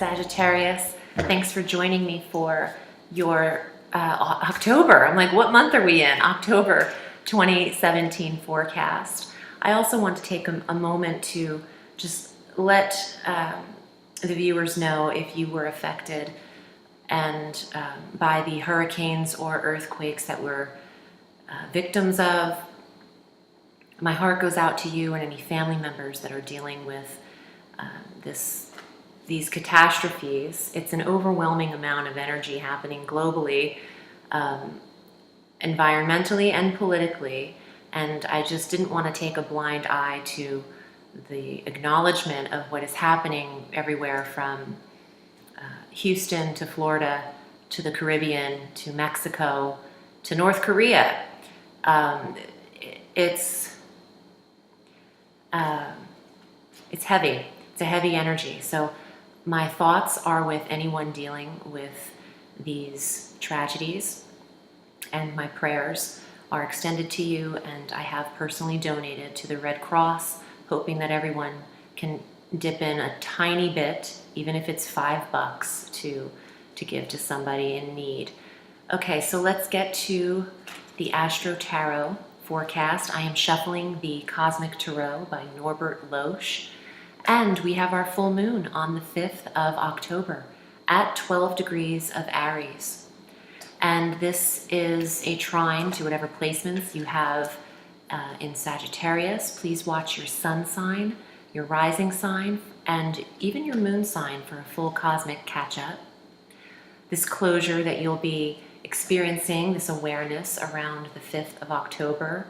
Sagittarius. Thanks for joining me for your October. I'm like, what month are we in? October 2017 forecast. I also want to take a moment to just let the viewers know if you were affected and by the hurricanes or earthquakes that we're victims of. My heart goes out to you and any family members that are dealing with these catastrophes. It's an overwhelming amount of energy happening globally, environmentally and politically, and I just didn't want to take a blind eye to the acknowledgement of what is happening everywhere from Houston to Florida to the Caribbean to Mexico to North Korea. It's heavy. It's a heavy energy. So my thoughts are with anyone dealing with these tragedies, and my prayers are extended to you, and I have personally donated to the Red Cross, hoping that everyone can dip in a tiny bit, even if it's $5 to give to somebody in need. Okay, so let's get to the Astro Tarot forecast. I am shuffling the Cosmic Tarot by Norbert Loesch, and we have our full moon on the 5th of October at 12 degrees of Aries. And this is a trine to whatever placements you have in Sagittarius. Please watch your sun sign, your rising sign, and even your moon sign for a full cosmic catch-up. This closure that you'll be experiencing, this awareness around the 5th of October,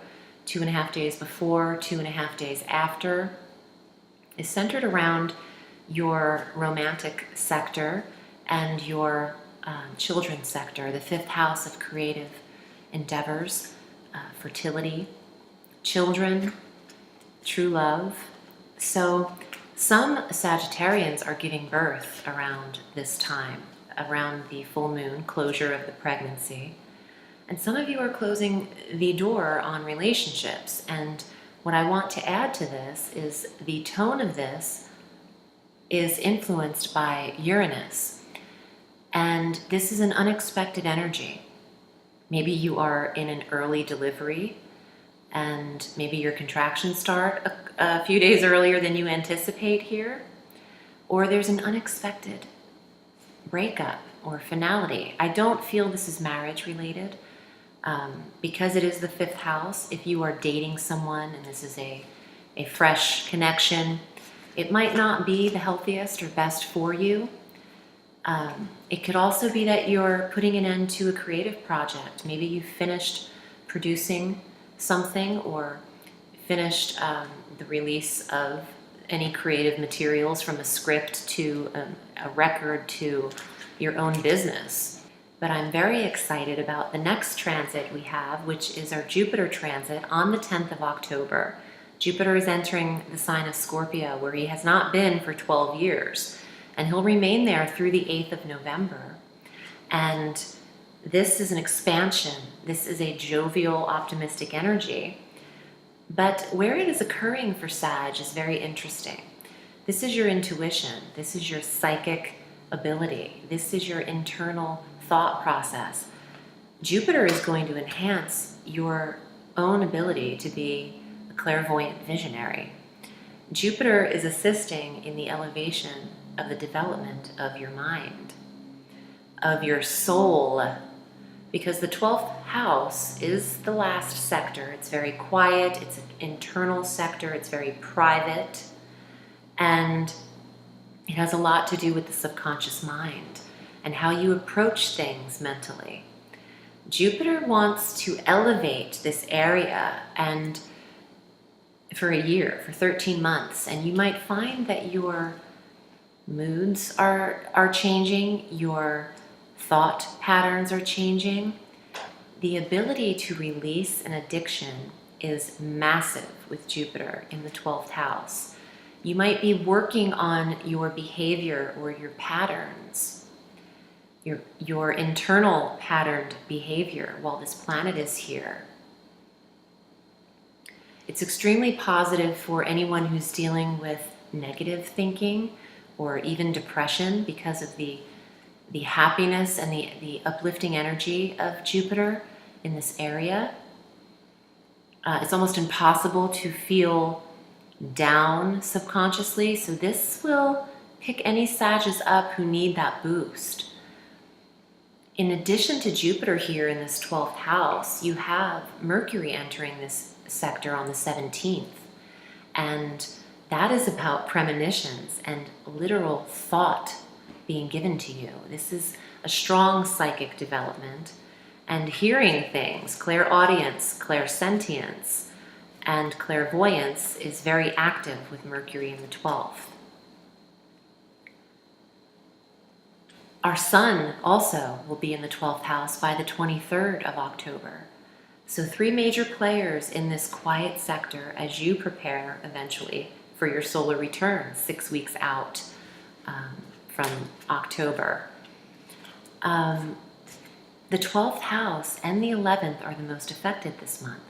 2.5 days before, 2.5 days after, is centered around your romantic sector and your children's sector, the 5th house of creative endeavors, fertility, children, true love. So some Sagittarians are giving birth around this time, around the full moon, closure of the pregnancy. And some of you are closing the door on relationships. And what I want to add to this is the tone of this is influenced by Uranus. And this is an unexpected energy. Maybe you are in an early delivery, and maybe your contractions start a few days earlier than you anticipate here. Or there's an unexpected breakup or finality. I don't feel this is marriage related. Because it is the 5th house, if you are dating someone and this is a fresh connection, it might not be the healthiest or best for you. It could also be that you're putting an end to a creative project. Maybe you've finished producing something or finished the release of any creative materials, from a script to a record to your own business. But I'm very excited about the next transit we have, which is our Jupiter transit on the 10th of October. Jupiter is entering the sign of Scorpio, where he has not been for 12 years. And he'll remain there through the 8th of November. And this is an expansion. This is a jovial, optimistic energy. But where it is occurring for Sag is very interesting. This is your intuition. This is your psychic ability. This is your internal thought process. Jupiter is going to enhance your own ability to be a clairvoyant visionary. Jupiter is assisting in the elevation of the development of your mind, of your soul, because the 12th house is the last sector. It's very quiet, it's an internal sector, it's very private, and it has a lot to do with the subconscious mind and how you approach things mentally. Jupiter wants to elevate this area, and for a year, for 13 months, and you might find that your moods are changing, your thought patterns are changing. The ability to release an addiction is massive with Jupiter in the 12th house. You might be working on your behavior or your patterns, your internal patterned behavior while this planet is here. It's extremely positive for anyone who's dealing with negative thinking or even depression because of the happiness and the uplifting energy of Jupiter in this area. It's almost impossible to feel down subconsciously, so this will pick any Sages up who need that boost. In addition to Jupiter here in this 12th house, you have Mercury entering this sector on the 17th, and that is about premonitions and literal thought being given to you. This is a strong psychic development, and hearing things, clairaudience, clairsentience, and clairvoyance is very active with Mercury in the 12th. Our Sun also will be in the 12th house by the 23rd of October. So 3 major players in this quiet sector as you prepare eventually for your solar return 6 weeks out from October. The 12th house and the 11th are the most affected this month.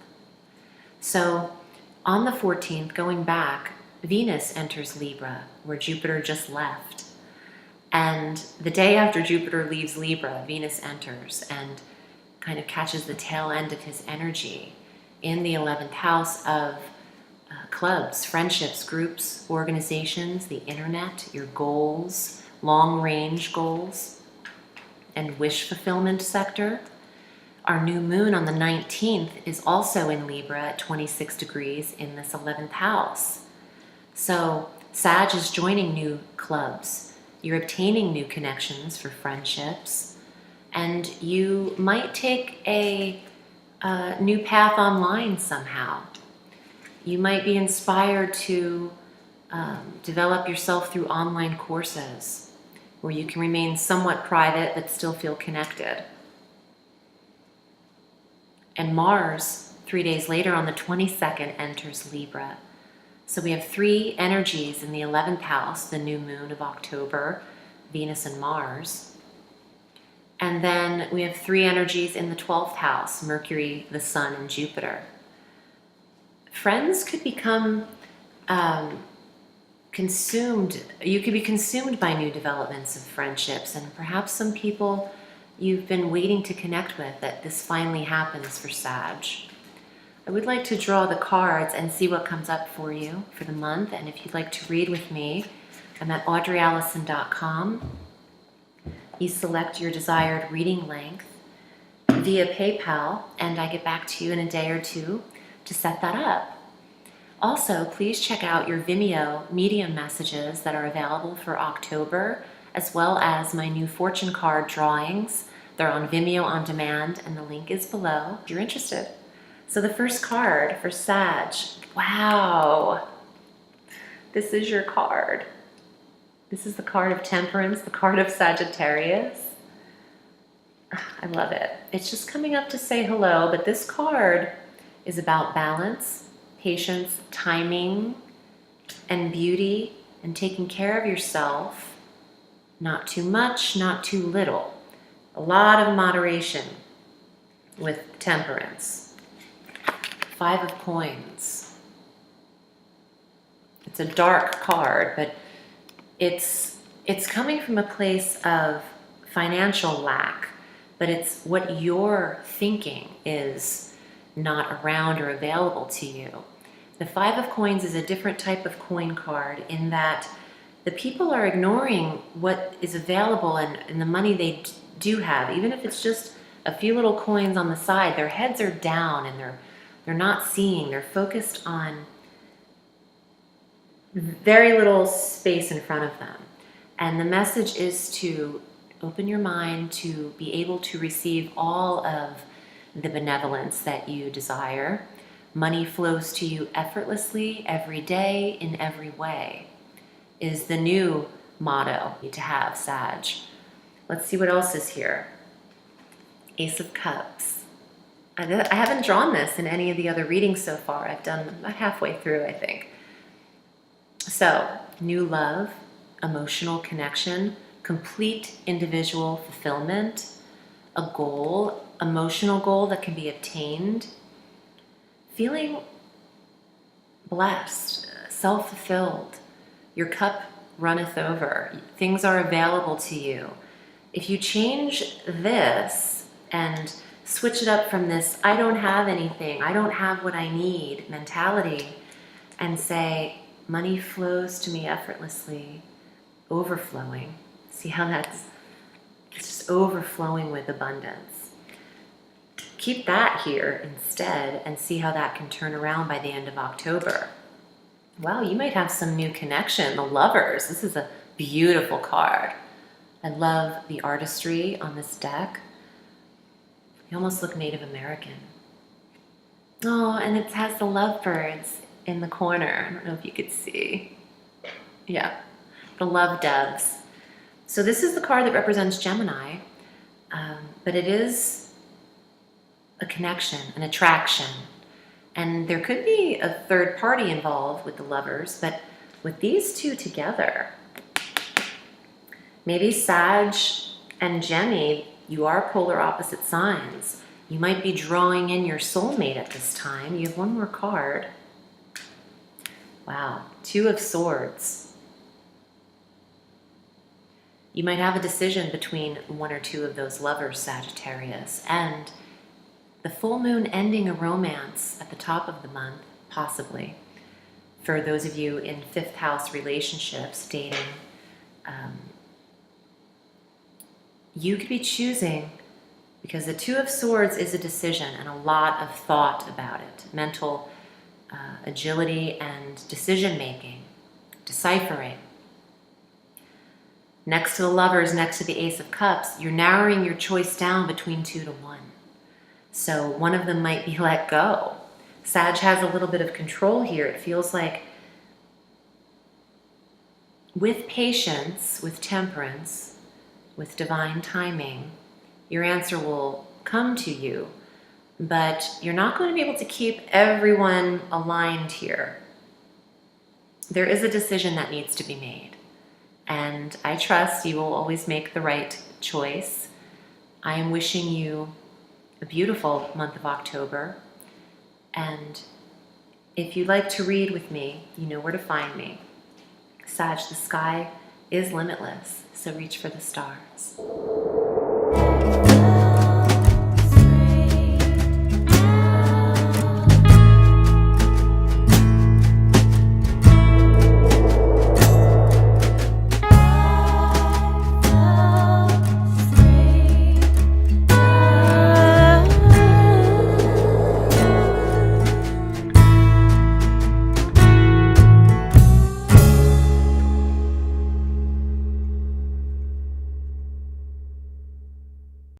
So on the 14th, going back, Venus enters Libra, where Jupiter just left. And the day after Jupiter leaves Libra, Venus enters and kind of catches the tail end of his energy in the 11th house of clubs, friendships, groups, organizations, the internet, your goals, long-range goals, and wish fulfillment sector. Our new moon on the 19th is also in Libra at 26 degrees in this 11th house. So Sag is joining new clubs. You're obtaining new connections for friendships, and you might take a new path online somehow. You might be inspired to develop yourself through online courses where you can remain somewhat private but still feel connected. And Mars, 3 days later on the 22nd, enters Libra. So we have 3 energies in the 11th house, the new moon of October, Venus and Mars. And then we have 3 energies in the 12th house, Mercury, the Sun, and Jupiter. Friends could become consumed. You could be consumed by new developments of friendships, and perhaps some people you've been waiting to connect with, that this finally happens for Sag. I would like to draw the cards and see what comes up for you for the month, and if you'd like to read with me, I'm at audreyalison.com. You select your desired reading length via PayPal, and I get back to you in a day or two to set that up. Also, please check out your VIMEO medium messages that are available for October, as well as my new fortune card drawings. They're on Vimeo on demand, and the link is below if you're interested. So the first card for Sag, wow, this is your card. This is the card of Temperance, the card of Sagittarius. I love it. It's just coming up to say hello, but this card is about balance, patience, timing, and beauty, and taking care of yourself. Not too much, not too little. A lot of moderation with Temperance. 5 of Coins. It's a dark card, but it's coming from a place of financial lack, but it's what you're thinking is not around or available to you. The 5 of Coins is a different type of coin card in that the people are ignoring what is available and the money they do have, even if it's just a few little coins on the side. Their heads are down and they're not seeing. They're focused on very little space in front of them. And the message is to open your mind to be able to receive all of the benevolence that you desire. Money flows to you effortlessly every day in every way is the new motto you need to have, Sag. Let's see what else is here. Ace of Cups. I haven't drawn this in any of the other readings so far. I've done about halfway through, I think. So, new love, emotional connection, complete individual fulfillment, a goal, emotional goal that can be obtained, feeling blessed, self-fulfilled. Your cup runneth over. Things are available to you. If you change this and switch it up from this, I don't have anything, I don't have what I need mentality, and say, money flows to me effortlessly, overflowing. See how it's just overflowing with abundance. Keep that here instead and see how that can turn around by the end of October. Wow, you might have some new connection. The Lovers, this is a beautiful card. I love the artistry on this deck. You almost look Native American. Oh, and it has the lovebirds in the corner. I don't know if you could see. Yeah, the love doves. So this is the card that represents Gemini, but it is a connection, an attraction. And there could be a third party involved with the Lovers, but with these two together, maybe Sag and Gemini, you are polar opposite signs. You might be drawing in your soulmate at this time. You have one more card. Wow, Two of Swords. You might have a decision between one or two of those lovers, Sagittarius, and the full moon ending a romance at the top of the month, possibly. For those of you in 5th house relationships, dating, you could be choosing, because the Two of Swords is a decision and a lot of thought about it, mental agility and decision making, deciphering. Next to the Lovers, next to the Ace of Cups, you're narrowing your choice down between 2 to 1. So one of them might be let go. Sag has a little bit of control here. It feels like with patience, with temperance, with divine timing, your answer will come to you, but you're not going to be able to keep everyone aligned here. There is a decision that needs to be made, and I trust you will always make the right choice. I am wishing you a beautiful month of October, and if you'd like to read with me, you know where to find me. Sag, the sky is limitless, so reach for the stars.